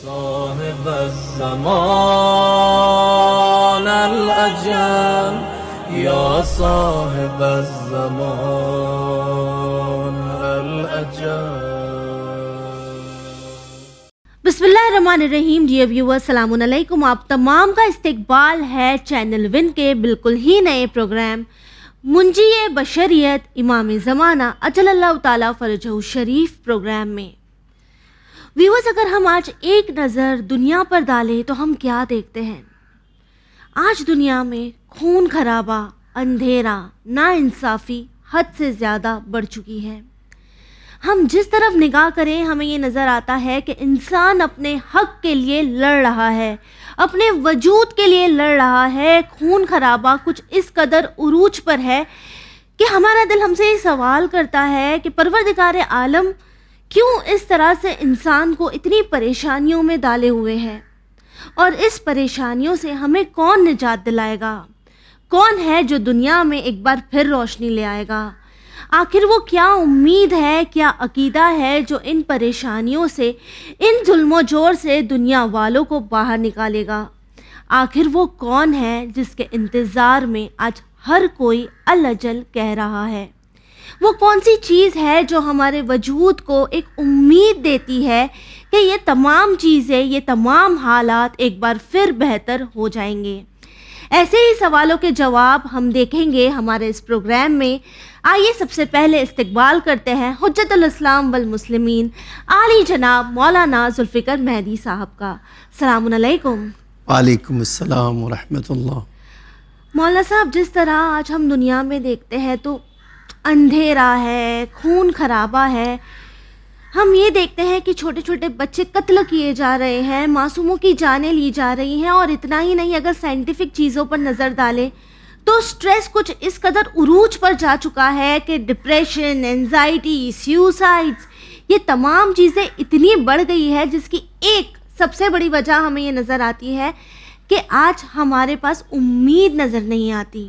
صاحب الزمان الأجل یا صاحب الزمان الأجل. بسم اللہ الرحمن الرحیم. جی ویور السلام علیکم. آپ تمام کا استقبال ہے چینل ون کے بالکل ہی نئے پروگرام منجی بشریت امام زمانہ اجل اللہ تعالیٰ فرجہ شریف پروگرام میں. ویورز، اگر ہم آج ایک نظر دنیا پر ڈالیں تو ہم کیا دیکھتے ہیں؟ آج دنیا میں خون خرابہ، اندھیرا، ناانصافی حد سے زیادہ بڑھ چکی ہے. ہم جس طرف نگاہ کریں ہمیں یہ نظر آتا ہے کہ انسان اپنے حق کے لیے لڑ رہا ہے، اپنے وجود کے لیے لڑ رہا ہے. خون خرابہ کچھ اس قدر عروج پر ہے کہ ہمارا دل ہم سے یہ سوال کرتا ہے کہ پروردگار عالم کیوں اس طرح سے انسان کو اتنی پریشانیوں میں ڈالے ہوئے ہے، اور اس پریشانیوں سے ہمیں کون نجات دلائے گا؟ کون ہے جو دنیا میں ایک بار پھر روشنی لے آئے گا؟ آخر وہ کیا امید ہے، کیا عقیدہ ہے جو ان پریشانیوں سے، ان ظلم و جور سے دنیا والوں کو باہر نکالے گا؟ آخر وہ کون ہے جس کے انتظار میں آج ہر کوئی الاجل کہہ رہا ہے؟ وہ کون سی چیز ہے جو ہمارے وجود کو ایک امید دیتی ہے کہ یہ تمام چیزیں، یہ تمام حالات ایک بار پھر بہتر ہو جائیں گے؟ ایسے ہی سوالوں کے جواب ہم دیکھیں گے ہمارے اس پروگرام میں. آئیے سب سے پہلے استقبال کرتے ہیں حجت الاسلام والمسلمین عالی جناب مولانا ذوالفقار مہدی صاحب کا. السلام علیکم. وعلیکم السلام ورحمۃ اللہ. مولانا صاحب، جس طرح آج ہم دنیا میں دیکھتے ہیں تو اندھیرا ہے، خون خرابہ ہے. ہم یہ دیکھتے ہیں کہ چھوٹے چھوٹے بچے قتل کیے جا رہے ہیں، معصوموں کی جانیں لی جا رہی ہیں. اور اتنا ہی نہیں، اگر سائنٹیفک چیزوں پر نظر ڈالیں تو سٹریس کچھ اس قدر عروج پر جا چکا ہے کہ ڈپریشن، انزائٹی، سیوسائڈز، یہ تمام چیزیں اتنی بڑھ گئی ہے جس کی ایک سب سے بڑی وجہ ہمیں یہ نظر آتی ہے کہ آج ہمارے پاس امید نظر نہیں آتی.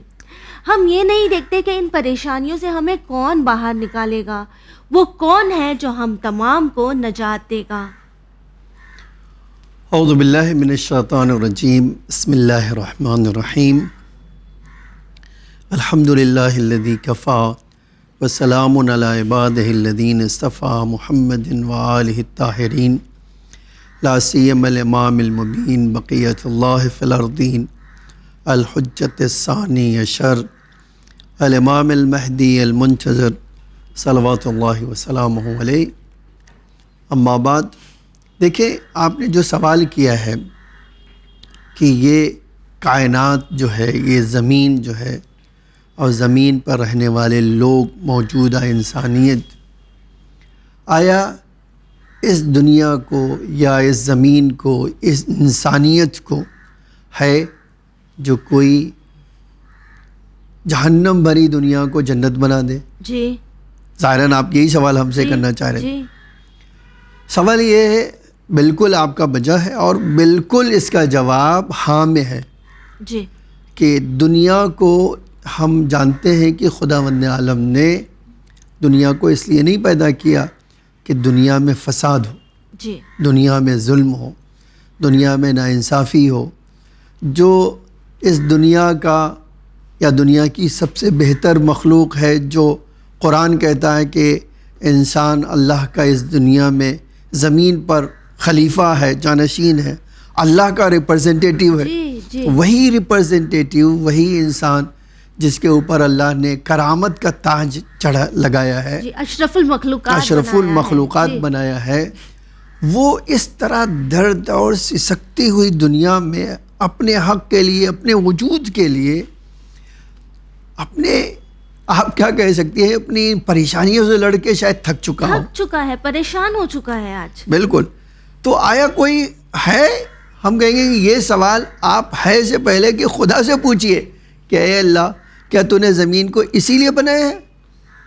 ہم یہ نہیں دیکھتے کہ ان پریشانیوں سے ہمیں کون باہر نکالے گا، وہ کون ہے جو ہم تمام کو نجات دے گا. اعوذ باللہ من الشیطان الرجیم. بسم اللہ الرحمن الرحیم. الحمد للہ الذی کفا وسلام علی عبادہ الذین اصطفیٰ محمد وآلہ الطاہرین لا سیما الامام المبین بقیۃ اللہ فی الارضین الحجۃ الثانی عشر الامام المہدی المنتظر صلوات اللہ وسلامہ علیہ. اما بعد، دیکھیں آپ نے جو سوال کیا ہے کہ یہ کائنات جو ہے، یہ زمین جو ہے اور زمین پر رہنے والے لوگ، موجودہ انسانیت، آیا اس دنیا کو یا اس زمین کو، اس انسانیت کو ہے جو کوئی جہنم بھری دنیا کو جنت بنا دے؟ جی ظاہراً آپ یہی سوال ہم سے کرنا چاہ رہے ہیں. سوال یہ ہے، بالکل آپ کا بجا ہے، اور بالکل اس کا جواب ہاں میں ہے. جی کہ دنیا کو ہم جانتے ہیں کہ خداوند عالم نے دنیا کو اس لیے نہیں پیدا کیا کہ دنیا میں فساد ہو، جی دنیا میں ظلم ہو، دنیا میں ناانصافی ہو. جو اس دنیا کا یا دنیا کی سب سے بہتر مخلوق ہے، جو قرآن کہتا ہے کہ انسان اللہ کا اس دنیا میں زمین پر خلیفہ ہے، جانشین ہے، اللہ کا ریپرزنٹیٹیو ہے. جی وہی ریپرزنٹیٹیو، وہی انسان جس کے اوپر اللہ نے کرامت کا تاج لگایا ہے، جی اشرف المخلوقات بنایا ہے، وہ اس طرح درد اور سسکتی ہوئی دنیا میں اپنے حق کے لیے، اپنے وجود کے لیے، اپنے، آپ کیا کہہ سکتی ہیں، اپنی پریشانیوں سے لڑ کے شاید تھک چکا ہے، پریشان ہو چکا ہے آج. بالکل. تو آیا کوئی ہے؟ ہم کہیں گے کہ یہ سوال آپ ہے سے پہلے کہ خدا سے پوچھئے کہ اے اللہ، کیا تو نے زمین کو اسی لیے بنایا ہے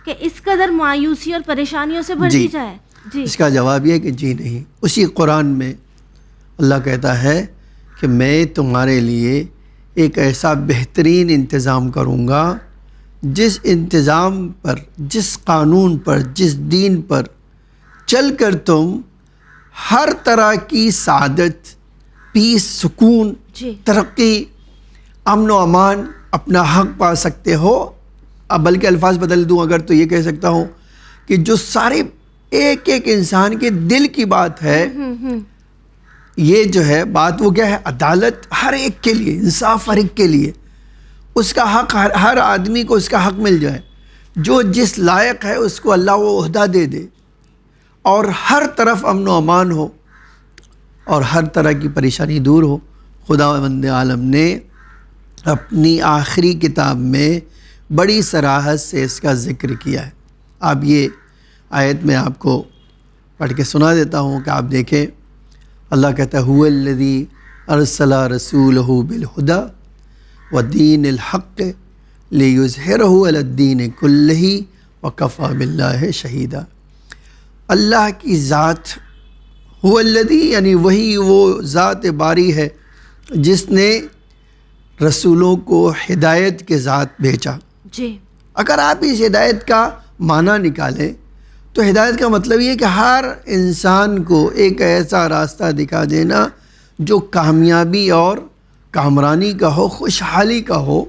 کہ اس قدر مایوسی اور پریشانیوں سے بھر دی جائے؟ جی اس کا جواب یہ کہ جی نہیں. اسی قرآن میں اللہ کہتا ہے کہ میں تمہارے لیے ایک ایسا بہترین انتظام کروں گا جس انتظام پر، جس قانون پر، جس دین پر چل کر تم ہر طرح کی سعادت، پیس، سکون، جی ترقی، امن و امان، اپنا حق پا سکتے ہو. اب بلکہ الفاظ بدل دوں اگر تو یہ کہہ سکتا ہوں کہ جو سارے ایک ایک انسان کے دل کی بات ہے، یہ جو ہے بات وہ کیا ہے؟ عدالت ہر ایک کے لیے، انصاف ہر ایک کے لیے، اس کا حق ہر آدمی کو اس کا حق مل جائے، جو جس لائق ہے اس کو اللہ وہ عہدہ دے دے، اور ہر طرف امن و امان ہو اور ہر طرح کی پریشانی دور ہو. خداوند عالم نے اپنی آخری کتاب میں بڑی صراحت سے اس کا ذکر کیا ہے. اب یہ آیت میں آپ کو پڑھ کے سنا دیتا ہوں کہ آپ دیکھیں. اللہ کہتا ہے هو الذی ارسل رسولہ بالہدی ودین الحق لیظہرہ علی الدین کلہ وکفی باللہ شہیدا. اللہ کی ذات هو الذی یعنی وہی وہ ذات باری ہے جس نے رسولوں کو ہدایت کے ذات بھیجا. جی اگر آپ اس ہدایت کا معنی نکالیں تو ہدایت کا مطلب یہ ہے کہ ہر انسان کو ایک ایسا راستہ دکھا دینا جو کامیابی اور کامرانی کا ہو، خوشحالی کا ہو.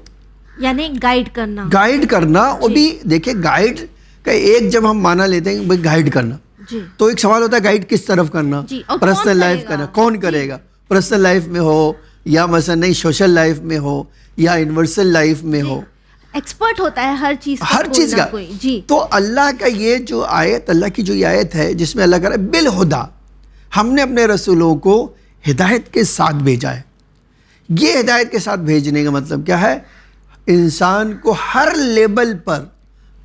یعنی گائیڈ کرنا، گائیڈ کرنا. وہ بھی دیکھیں گائیڈ کا ایک جب ہم معنی لیتے ہیں بھائی گائیڈ کرنا، جی تو ایک سوال ہوتا ہے گائیڈ کس طرف کرنا؟ جی، اور پرسنل کون لائف کرے کرنا. گا؟ کون کرے گا؟ پرسنل لائف میں ہو یا مثلا نہیں سوشل لائف میں ہو یا یونیورسل لائف میں ہو، ایکسپرٹ ہوتا ہے ہر چیز ہر چیز کا. کوئی. جی تو اللہ کا یہ جو آیت، اللہ کی جو یہ آیت ہے جس میں اللہ کہہ رہا ہے بالہدا، ہم نے اپنے رسولوں کو ہدایت کے ساتھ بھیجا ہے. یہ ہدایت کے ساتھ بھیجنے کا مطلب کیا ہے؟ انسان کو ہر لیبل پر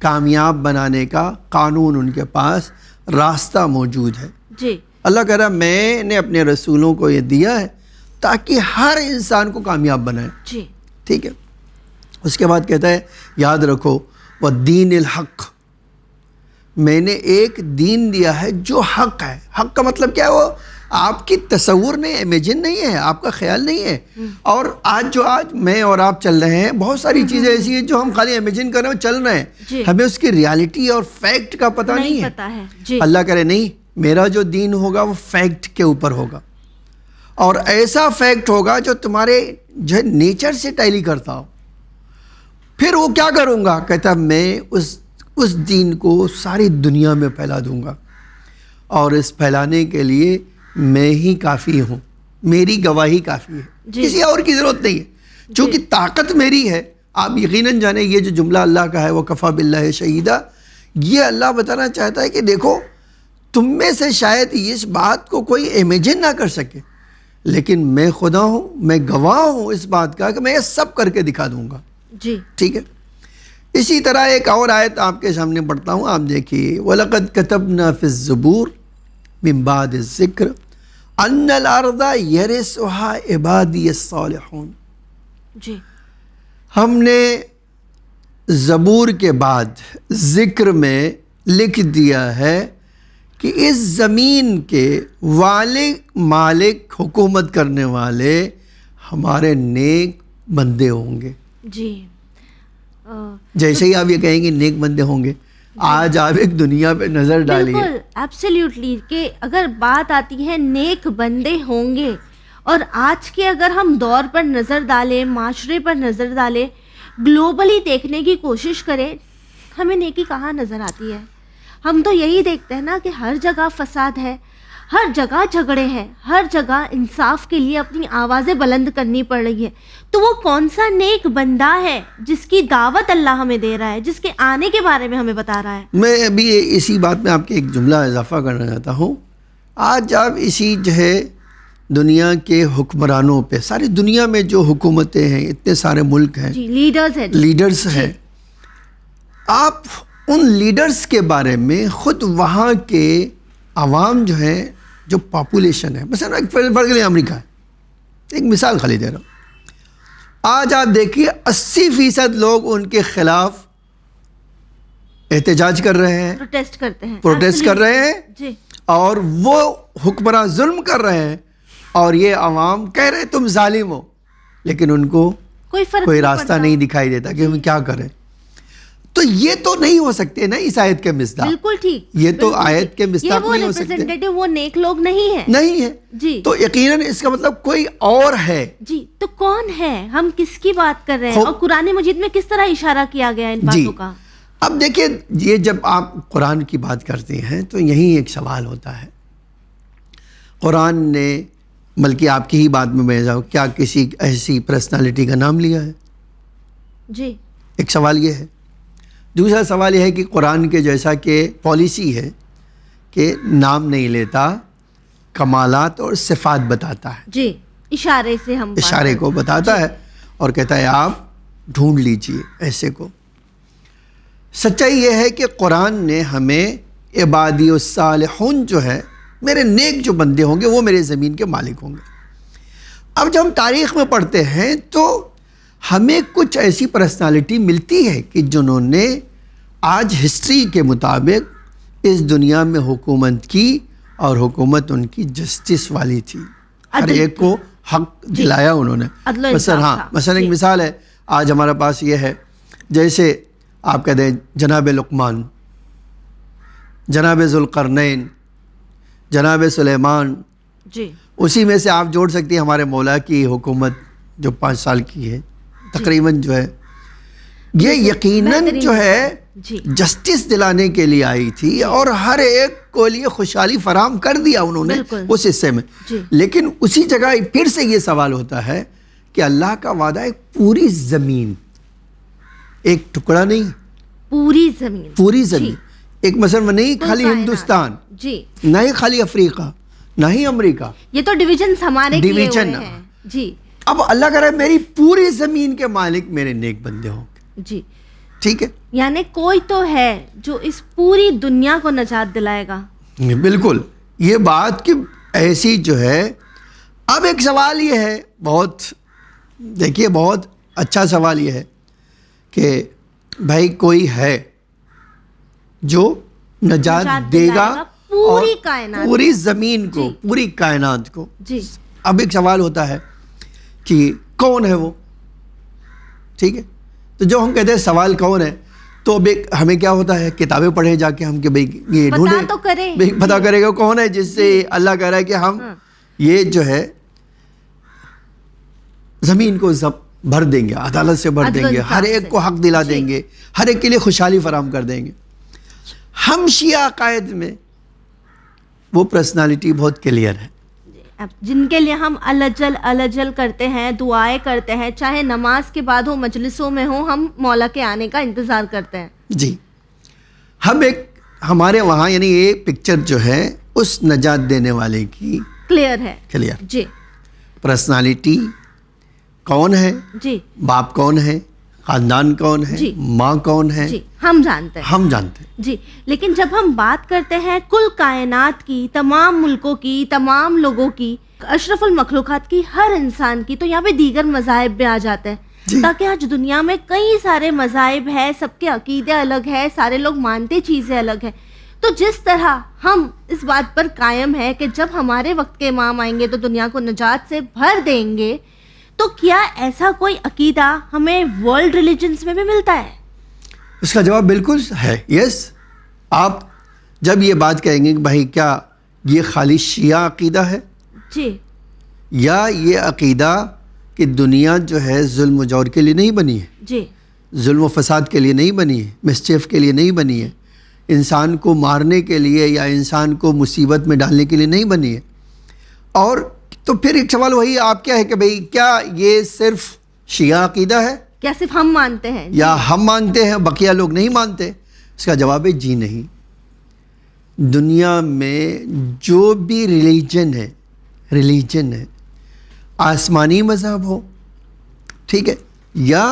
کامیاب بنانے کا قانون ان کے پاس راستہ موجود ہے. جی اللہ کہہ رہا ہے میں نے اپنے رسولوں کو یہ دیا ہے تاکہ ہر انسان کو کامیاب بنائے. جی ٹھیک ہے. اس کے بعد کہتا ہے یاد رکھو والدین الحق، میں نے ایک دین دیا ہے جو حق ہے. حق کا مطلب کیا ہے؟ وہ آپ کی تصور نہیں، امیجن نہیں ہے، آپ کا خیال نہیں ہے. اور آج میں اور آپ چل رہے ہیں، بہت ساری چیزیں ایسی ہیں جو ہم خالی امیجن کر رہے ہیں، چل رہے ہیں، جی. ہمیں اس کی ریالٹی اور فیکٹ کا پتہ نہیں ہے. پتہ ہے. جی اللہ کرے نہیں، میرا جو دین ہوگا وہ فیکٹ کے اوپر ہوگا، اور ایسا فیکٹ ہوگا جو تمہارے جو نیچر سے ٹیلی کرتا ہو. پھر وہ کیا کروں گا؟ کہتا میں اس دین کو ساری دنیا میں پھیلا دوں گا، اور اس پھیلانے کے لیے میں ہی کافی ہوں، میری گواہی کافی ہے. جی. کسی اور کی ضرورت نہیں ہے، چونکہ طاقت میری ہے. آپ یقیناً جانیں یہ جو جملہ اللہ کا ہے وہ کفا باللہ شہیدہ، یہ اللہ بتانا چاہتا ہے کہ دیکھو تم میں سے شاید اس بات کو کوئی امیجن نہ کر سکے، لیکن میں خدا ہوں، میں گواہ ہوں اس بات کا کہ میں یہ سب کر کے دکھا دوں گا. جی ٹھیک ہے. اسی طرح ایک اور آیت آپ کے سامنے پڑھتا ہوں، آپ دیکھیے وَلَقَدْ كَتَبْنَا فِي الزُّبُورِ مِن بَعْدِ الذِّكْرِ أَنَّ الْأَرْضَ يَرِثُهَا عِبَادِيَ الصَّالِحُونَ. جی ہم نے زبور کے بعد ذکر میں لکھ دیا ہے کہ اس زمین کے مالک حکومت کرنے والے ہمارے نیک بندے ہوں گے. جی جیسے ہی آپ یہ کہیں گے نیک بندے ہوں گے، آج آپ ایک دنیا پہ نظر ڈالیے. بالکل ایبسلیوٹلی، کہ اگر بات آتی ہے نیک بندے ہوں گے، اور آج کے اگر ہم دور پر نظر ڈالیں، معاشرے پر نظر ڈالیں، گلوبلی دیکھنے کی کوشش کریں، ہمیں نیکی کہاں نظر آتی ہے؟ ہم تو یہی دیکھتے ہیں نا کہ ہر جگہ فساد ہے، ہر جگہ جھگڑے ہیں، ہر جگہ انصاف کے لیے اپنی آوازیں بلند کرنی پڑ رہی ہے. تو وہ کون سا نیک بندہ ہے جس کی دعوت اللہ ہمیں دے رہا ہے، جس کے آنے کے بارے میں ہمیں بتا رہا ہے؟ میں ابھی اسی بات میں آپ کے ایک جملہ اضافہ کرنا چاہتا ہوں. آج آپ اسی جو ہے دنیا کے حکمرانوں پہ، ساری دنیا میں جو حکومتیں ہیں، اتنے سارے ملک ہیں، جی لیڈرز ہیں، آپ ان لیڈرز کے بارے میں خود وہاں کے عوام جو ہیں، جو پاپولیشن ہے، مثلا ایک فرق لیں امریکہ ہے، ایک مثال خالی دے رہا ہوں. آج آپ دیکھیے 80% لوگ ان کے خلاف احتجاج کر رہے ہیں، پروٹیسٹ کر رہے ہیں، جی، اور وہ حکمراں ظلم کر رہے ہیں، اور یہ عوام کہہ رہے ہیں تم ظالم ہو، لیکن ان کو کوئی راستہ نہیں دکھائی دیتا کہ ہم کیا کریں. تو یہ تو نہیں ہو سکتے نا اس آیت کے مصداق. بالکل ٹھیک, یہ تو آیت کے مصداق نہیں ہو سکتے. یہ وہ ریپرزینٹیٹیو وہ نیک لوگ نہیں ہیں. نہیں ہے جی. تو یقیناً اس کا مطلب کوئی اور ہے. جی, تو کون ہے؟ ہم کس کی بات کر رہے ہیں اور قرآن مجید میں کس طرح اشارہ کیا گیا ان باتوں کا؟ اب دیکھیں, یہ جب آپ قرآن کی بات کرتے ہیں تو یہی ایک سوال ہوتا ہے. قرآن نے, بلکہ آپ کی ہی بات میں میں جاؤں, کیا کسی ایسی پرسنالٹی کا نام لیا ہے؟ جی. ایک سوال یہ ہے. دوسرا سوال یہ ہے کہ قرآن کے جیسا کہ پالیسی ہے کہ نام نہیں لیتا, کمالات اور صفات بتاتا ہے. جی, اشارے سے ہم اشارے کو بتاتا ہے اور کہتا ہے آپ ڈھونڈ لیجئے ایسے کو. سچائی یہ ہے کہ قرآن نے ہمیں عبادی الصالحون جو ہے, میرے نیک جو بندے ہوں گے وہ میرے زمین کے مالک ہوں گے. اب جب ہم تاریخ میں پڑھتے ہیں تو ہمیں کچھ ایسی پرسنالٹی ملتی ہے کہ جنہوں نے آج ہسٹری کے مطابق اس دنیا میں حکومت کی, اور حکومت ان کی جسٹس والی تھی. ہر ایک کو حق دلایا انہوں نے. مثلا ایک مثال ہے, آج ہمارے پاس یہ ہے, جیسے آپ کہتے ہیں جناب لقمان, جناب ذوالقرنین, جناب سلیمان. جی. اسی میں سے آپ جوڑ سکتی ہیں ہمارے مولا کی حکومت جو 5 سال کی ہے تقریباً, جو ہے یہ یقیناً جو ہے جسٹس دلانے کے لیے آئی تھی, اور ہر ایک کو لیے خوشحالی فراہم کر دیا انہوں نے اس حصے میں. لیکن اسی جگہ پھر سے یہ سوال ہوتا ہے کہ اللہ کا وعدہ ہے پوری زمین, ایک ٹکڑا نہیں, پوری زمین, پوری زمین. ایک مثلا نہیں خالی ہندوستان, جی, نہ ہی خالی افریقہ, نہ ہی امریکہ. یہ تو ڈویژنز ہمارے کیے ہوئے ہیں. جی. اب اللہ کہہ رہا ہے میری پوری زمین کے مالک میرے نیک بندے ہوں گے. جی. ٹھیک ہے, یعنی کوئی تو ہے جو اس پوری دنیا کو نجات دلائے گا. بالکل, یہ بات کہ ایسی جو ہے. اب ایک سوال یہ ہے, بہت دیکھیے بہت اچھا سوال یہ ہے کہ بھائی کوئی ہے جو نجات دے گا پوری کائنات, پوری زمین کو, پوری کائنات کو. جی. اب ایک سوال ہوتا ہے کہ کون ہے وہ؟ ٹھیک ہے, تو جو ہم کہتے ہیں سوال کون ہے, تو اب ایک ہمیں کیا ہوتا ہے, کتابیں پڑھیں جا کے ہم کہ بھئی یہ ڈھونڈیں, پتا کرے گا کون ہے جس سے اللہ کہہ رہا ہے کہ ہم یہ جو ہے زمین کو بھر دیں گے, عدالت سے بھر دیں گے, ہر ایک کو حق دلا دیں گے, ہر ایک کے لیے خوشحالی فراہم کر دیں گے. ہم شیعہ عقائد میں وہ پرسنالٹی بہت کلیئر ہے, جن کے لیے ہم الجل الجل کرتے ہیں, دعائیں کرتے ہیں, چاہے نماز کے بعد ہو, مجلسوں میں ہو, ہم مولا کے آنے کا انتظار کرتے ہیں. جی. ہم ایک ہمارے وہاں یعنی یہ پکچر جو ہے اس نجات دینے والے کی کلیئر ہے. کلیئر. جی. پرسنالٹی کون ہے, جی, باپ کون ہے, خاندان کون ہے, ماں کون ہے, ہم جانتے ہیں, ہم جانتے ہیں. جی. لیکن جب ہم بات کرتے ہیں کل کائنات کی, تمام ملکوں کی, تمام لوگوں کی, اشرف المخلوقات کی, ہر انسان کی, تو یہاں پہ دیگر مذاہب بھی آ جاتے ہیں. تاکہ آج دنیا میں کئی سارے مذاہب ہیں, سب کے عقیدے الگ ہیں, سارے لوگ مانتے چیزیں الگ ہیں. تو جس طرح ہم اس بات پر قائم ہے کہ جب ہمارے وقت کے امام آئیں گے تو دنیا کو نجات سے بھر دیں گے, تو کیا ایسا کوئی عقیدہ ہمیں ورلڈ ریلیجنز میں بھی ملتا ہے؟ اس کا جواب بالکل ہے یس. آپ جب یہ بات کہیں گے کہ بھائی کیا یہ خالی شیعہ عقیدہ ہے, جی, یا یہ عقیدہ کہ دنیا جو ہے ظلم و جور کے لیے نہیں بنی ہے, جی, ظلم و فساد کے لیے نہیں بنی ہے, مسچیف کے لیے نہیں بنی ہے, انسان کو مارنے کے لیے یا انسان کو مصیبت میں ڈالنے کے لیے نہیں بنی ہے. اور تو پھر ایک سوال وہی آپ کیا ہے کہ بھئی کیا یہ صرف شیعہ عقیدہ ہے, کیا صرف ہم مانتے ہیں, یا ہم مانتے ہیں بقیہ لوگ نہیں مانتے؟ اس کا جواب ہے جی نہیں. دنیا میں جو بھی ریلیجن ہے, آسمانی مذہب ہو, ٹھیک ہے, یا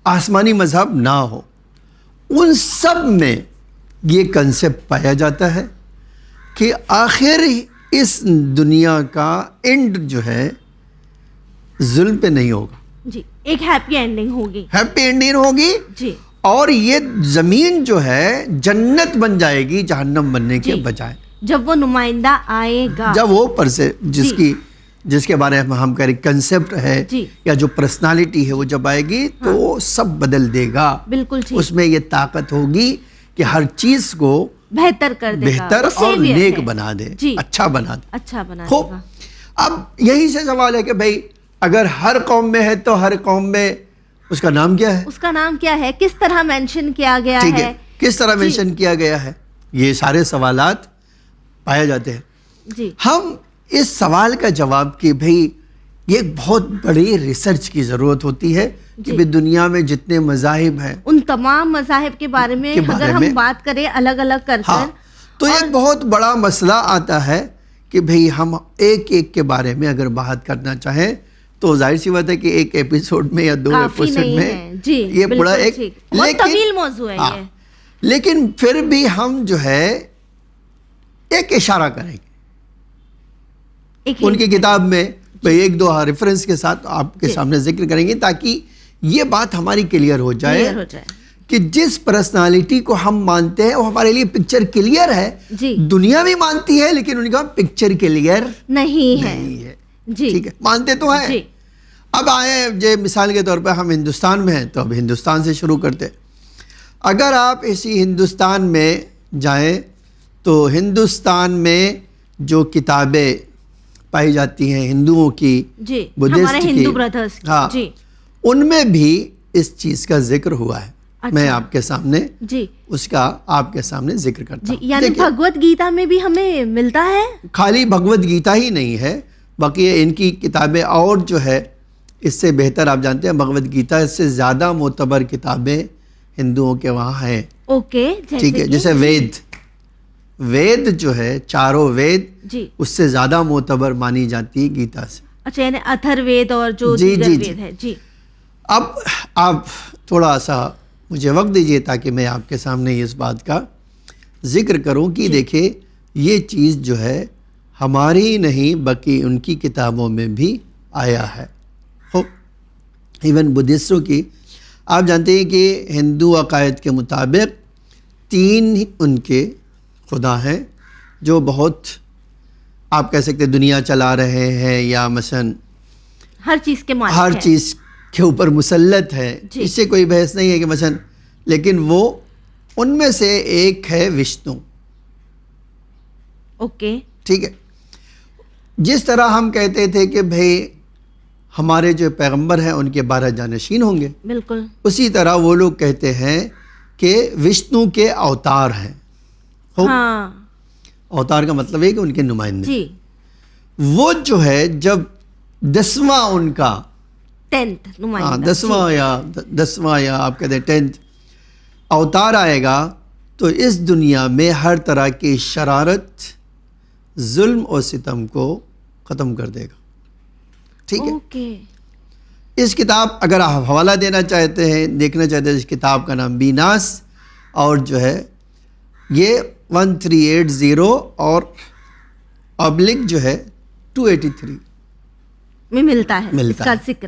آسمانی مذہب نہ ہو, ان سب میں یہ کنسیپٹ پایا جاتا ہے کہ آخر اس دنیا کا اینڈ جو ہے ظلم پہ نہیں ہوگا. جی, ایک ہیپی اینڈنگ ہوگی, ہیپی اینڈنگ ہوگی. جی. اور یہ زمین جو ہے جنت بن جائے گی جہنم بننے کے بجائے, جب وہ نمائندہ آئے گا, جب وہ پر سے جس کی جس کے بارے میں ہم کہہ رہے کنسیپٹ ہے جی یا جو پرسنالٹی ہے وہ جب آئے گی تو وہ سب بدل دے گا. بالکل ٹھیک. اس میں یہ طاقت ہوگی کہ ہر چیز کو بہتر کر دے گا, بہتر وہ اور savior نیک ہے. بنا دے, جی اچھا بنا دے. اچھا بنا دے خوب. گا. اب یہی سے سوال ہے کہ بھائی اگر ہر قوم میں ہے تو ہر قوم میں اس کا نام کیا ہے, اس کا نام کیا ہے, کس طرح مینشن کیا گیا ٹھیک ہے, ہے, کس طرح مینشن کیا گیا ہے, یہ سارے سوالات پائے جاتے ہیں. جی ہم اس سوال کا جواب کہ بھئی یہ ایک بہت بڑی ریسرچ کی ضرورت ہوتی ہے کہ بھی دنیا میں جتنے مذاہب ہیں ان تمام مذاہب کے بارے میں اگر ہم بات کریں الگ الگ کر کر, تو ایک بہت بڑا مسئلہ آتا ہے کہ بھئی ہم ایک ایک کے بارے میں اگر بات کرنا چاہیں تو ظاہر سی بات ہے کہ ایک ایپیسوڈ میں یا 2 ایپیسوڈ میں یہ بڑا ایک بہت طویل موضوع ہے یہ. لیکن پھر بھی ہم جو ہے ایک اشارہ کریں گے ان کی کتاب میں, ایک دو ریفرنس کے ساتھ آپ کے سامنے ذکر کریں گے تاکہ یہ بات ہماری کلیئر ہو جائے کہ جس پرسنالٹی کو ہم مانتے ہیں وہ ہمارے لیے پکچر کلیئر ہے. دنیا بھی مانتی ہے لیکن ان کا پکچر کلیئر نہیں ہے. ٹھیک ہے, مانتے تو ہیں. اب آئے جو مثال کے طور پہ ہم ہندوستان میں ہیں تو اب ہندوستان سے شروع کرتے. اگر آپ اسی ہندوستان میں جائیں تو ہندوستان میں جو کتابیں پائی جاتی ہیں ہندوؤں کی, بدھسٹ کی, ہاں, ان میں بھی اس چیز کا ذکر ہوا ہے. میں آپ کے سامنے اس کا آپ کے سامنے ذکر کرتا ہوں. یعنی بھگوت گیتا میں بھی ہمیں ملتا ہے. خالی بھگوت گیتا ہی نہیں ہے, باقی ان کی کتابیں اور جو ہے اس سے بہتر آپ جانتے ہیں بھگوت گیتا اس سے زیادہ معتبر کتابیں ہندوؤں کے وہاں ہیں. اوکے, ٹھیک ہے, جیسے وید جو ہے, چاروں وید, اس سے زیادہ معتبر مانی جاتی ہے گیتا سے. اچھا, یعنی اتھر وید اور جو دیگر وید ہے. جی اب آپ تھوڑا سا مجھے وقت دیجئے تاکہ میں آپ کے سامنے اس بات کا ذکر کروں کہ دیکھیں یہ چیز جو ہے ہماری نہیں بلکہ ان کی کتابوں میں بھی آیا ہے. ایون بدھسٹوں کی آپ جانتے ہیں کہ ہندو عقائد کے مطابق 3 ان کے خدا ہیں جو بہت آپ کہہ سکتے دنیا چلا رہے ہیں یا مثلا ہر چیز کے مالک, ہر چیز کے اوپر مسلط ہے. اس سے کوئی بحث نہیں ہے کہ مثلا, لیکن وہ ان میں سے ایک ہے وشنو. اوکے, ٹھیک ہے. جس طرح ہم کہتے تھے کہ بھئی ہمارے جو پیغمبر ہیں ان کے 12 جانشین ہوں گے, بالکل اسی طرح وہ لوگ کہتے ہیں کہ وشنو کے اوتار ہیں. اوتار کا مطلب ہے کہ ان کے نمائندے. وہ جو ہے جب 10واں ان کا 10واں یا آپ کہتے ہیں 10th اوتار آئے گا تو اس دنیا میں ہر طرح کی شرارت, ظلم اور ستم کو ختم کر دے گا. ٹھیک ہے. اس کتاب اگر آپ حوالہ دینا چاہتے ہیں, دیکھنا چاہتے ہیں, اس کتاب کا نام بیناس اور جو ہے یہ 1380 اور / جو ہے 283 میں ملتا ہے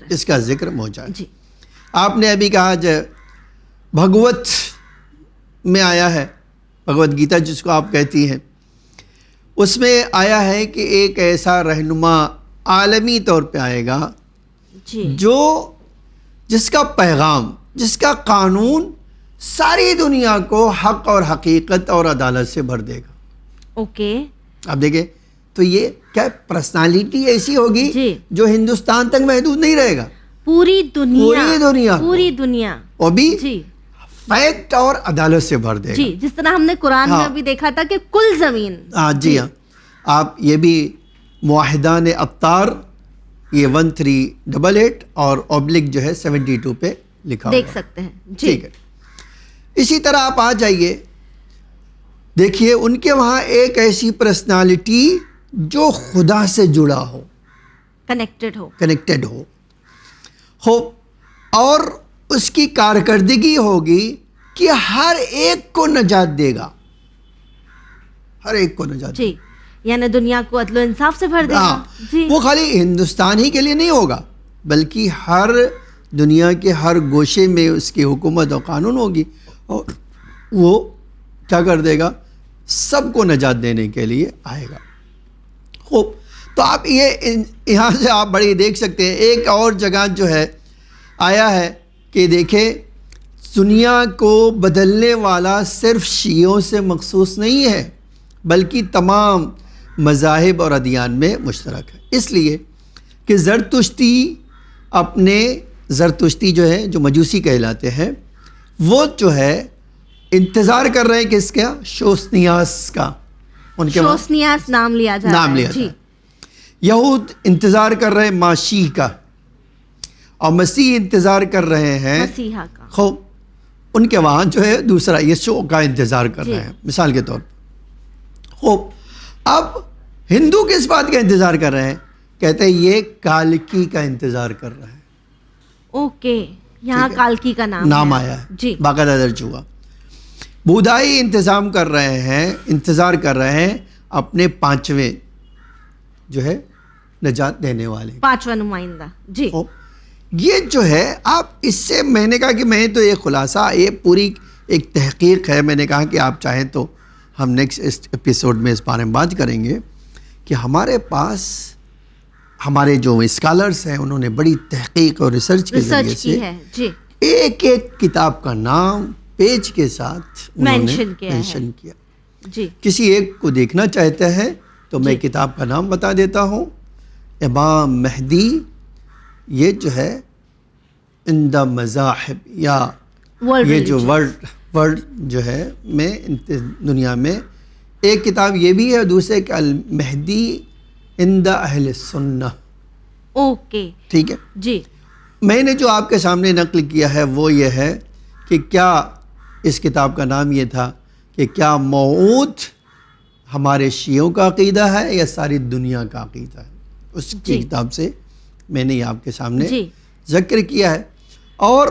اس کا ذکر موجود ہے. آپ نے ابھی کہا جو بھگوت میں آیا ہے, بھگوت گیتا جس کو آپ کہتی ہیں, اس میں آیا ہے کہ ایک ایسا رہنما عالمی طور پہ آئے گا جو جس کا پیغام, جس کا قانون ساری دنیا کو حق اور حقیقت اور عدالت سے بھر دے گا. اوکے, اب دیکھیں تو یہ کیا پرسنالٹی ایسی ہوگی جو ہندوستان تک محدود نہیں رہے گا, پوری دنیا اور بھی فیکٹ اور عدالت سے بھر دے گا. جس طرح ہم نے قرآن میں بھی دیکھا تھا کہ کل زمین. جی ہاں, آپ یہ بھی معاہدان ابتار یہ 1388 اور / جو ہے 72 پہ لکھا دیکھ سکتے ہیں. ٹھیک ہے. اسی طرح آپ آ جائیے, دیکھیے ان کے وہاں ایک ایسی پرسنالٹی جو خدا سے جڑا ہو, کنیکٹڈ ہو اور اس کی کارکردگی ہوگی کہ ہر ایک کو نجات دے گا, ہر ایک کو نجات. یعنی دنیا کو عدل و انصاف سے بھر دے گا. وہ خالی ہندوستان ہی کے لیے نہیں ہوگا بلکہ ہر دنیا کے ہر گوشے میں اس کی حکومت اور قانون ہوگی اور وہ کیا کر دے گا, سب کو نجات دینے کے لیے آئے گا. خوب, تو آپ یہ یہاں سے آپ بڑی دیکھ سکتے ہیں. ایک اور جگہ جو ہے آیا ہے کہ دیکھیں دنیا کو بدلنے والا صرف شیعوں سے مخصوص نہیں ہے بلکہ تمام مذاہب اور ادیان میں مشترک ہے. اس لیے کہ زرتشتی جو ہے جو مجوسی کہلاتے ہیں وہ جو ہے انتظار کر رہے ہیں کس کا؟ شوسنیاس کا. ان کے شوسنیاس نام لیا جاتا ہے. جی. یہود انتظار کر رہے ہیں ماشی کا اور مسیح انتظار کر رہے ہیں مسیحا کا. خوب ان کے وہاں جو ہے دوسرا یسوع کا انتظار کر رہے ہیں مثال کے طور پر. خوب اب ہندو کس بات کا انتظار کر رہے ہیں؟ کہتے ہیں یہ کالکی کا انتظار کر رہے ہیں. اوکے یہاں کالکی کا نام آیا ہے جی باقاعدہ درج ہوا. بودھائی انتظار کر رہے ہیں اپنے 5ویں جو ہے نجات دینے والے 5واں نمائندہ. جی یہ جو ہے آپ اس سے میں نے کہا کہ میں تو یہ خلاصہ یہ پوری ایک تحقیق ہے. میں نے کہا کہ آپ چاہیں تو ہم نیکسٹ ایپیسوڈ میں اس بارے میں بات کریں گے کہ ہمارے پاس ہمارے جو اسکالرس ہیں انہوں نے بڑی تحقیق اور ریسرچ کے ذریعے سے ایک کتاب کا نام پیج کے ساتھ مینشن کیا. جی کسی ایک کو دیکھنا چاہتے ہیں تو میں کتاب کا نام بتا دیتا ہوں. امام مہدی یہ جو ہے ان دا مذاہب یا یہ جو ورلڈ جو ہے میں دنیا میں ایک کتاب یہ بھی ہے دوسرے کہ المہدی ان دا اہل سنہ. اوکے ٹھیک ہے جی. میں نے جو آپ کے سامنے نقل کیا ہے وہ یہ ہے کہ کیا اس کتاب کا نام یہ تھا کہ کیا موعود ہمارے شیعوں کا عقیدہ ہے یا ساری دنیا کا عقیدہ ہے. اس کی کتاب سے میں نے یہ آپ کے سامنے ذکر کیا ہے. اور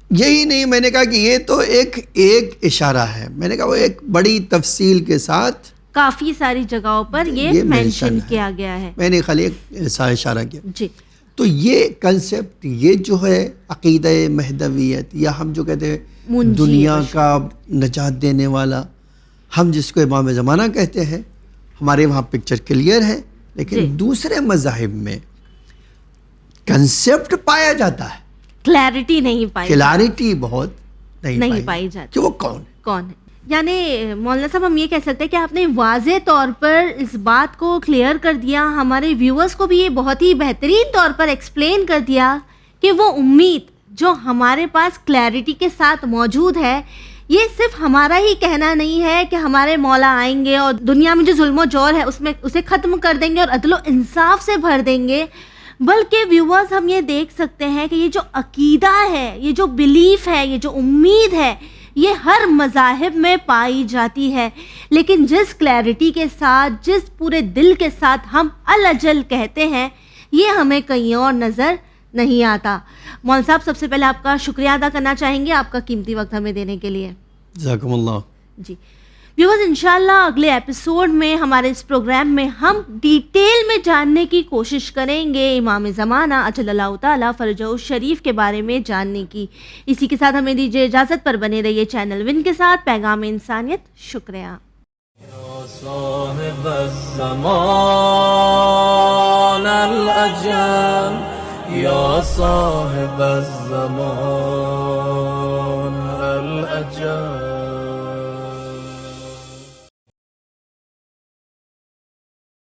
یہی نہیں میں نے کہا کہ یہ تو ایک اشارہ ہے. میں نے کہا وہ ایک بڑی تفصیل کے ساتھ کافی ساری جگہوں پر یہ مینشن کیا گیا ہے. میں نے خالی ایک ایسا اشارہ کیا. جی تو یہ کنسیپٹ یہ جو ہے عقیدہ مہدویت یا ہم جو کہتے ہیں دنیا کا نجات دینے والا ہم جس کو امام زمانہ کہتے ہیں ہمارے وہاں پکچر کلیئر ہے. لیکن دوسرے مذاہب میں کنسیپٹ پایا جاتا ہے کلیئرٹی نہیں پائی کلیئرٹی بہت نہیں پائی جاتی کہ وہ کون ہے. یعنی مولانا صاحب ہم یہ کہہ سکتے ہیں کہ آپ نے واضح طور پر اس بات کو کلیئر کر دیا, ہمارے ویورز کو بھی یہ بہت ہی بہترین طور پر ایکسپلین کر دیا کہ وہ امید جو ہمارے پاس کلیئرٹی کے ساتھ موجود ہے یہ صرف ہمارا ہی کہنا نہیں ہے کہ ہمارے مولا آئیں گے اور دنیا میں جو ظلم و جور ہے اسے ختم کر دیں گے اور عدل و انصاف سے بھر دیں گے, بلکہ ویورز ہم یہ دیکھ سکتے ہیں کہ یہ جو عقیدہ ہے, یہ جو بلیف ہے, یہ جو امید ہے یہ ہر مذاہب میں پائی جاتی ہے. لیکن جس کلیئرٹی کے ساتھ, جس پورے دل کے ساتھ ہم الاجل کہتے ہیں یہ ہمیں کہیں اور نظر نہیں آتا. مولانا صاحب سب سے پہلے آپ کا شکریہ ادا کرنا چاہیں گے آپ کا قیمتی وقت ہمیں دینے کے لیے. جزاکم اللہ. جی ویورز انشاءاللہ اگلے ایپیسوڈ میں ہمارے اس پروگرام میں ہم ڈیٹیل میں جاننے کی کوشش کریں گے امام زمانہ اجل اللہ تعالیٰ فرجہ الشریف کے بارے میں جاننے کی. اسی کے ساتھ ہمیں دیجیے اجازت, پر بنے رہیے چینل ون کے ساتھ. پیغام انسانیت. شکریہ. صاحب الزمان الأجل یا صاحب الزمان الأجل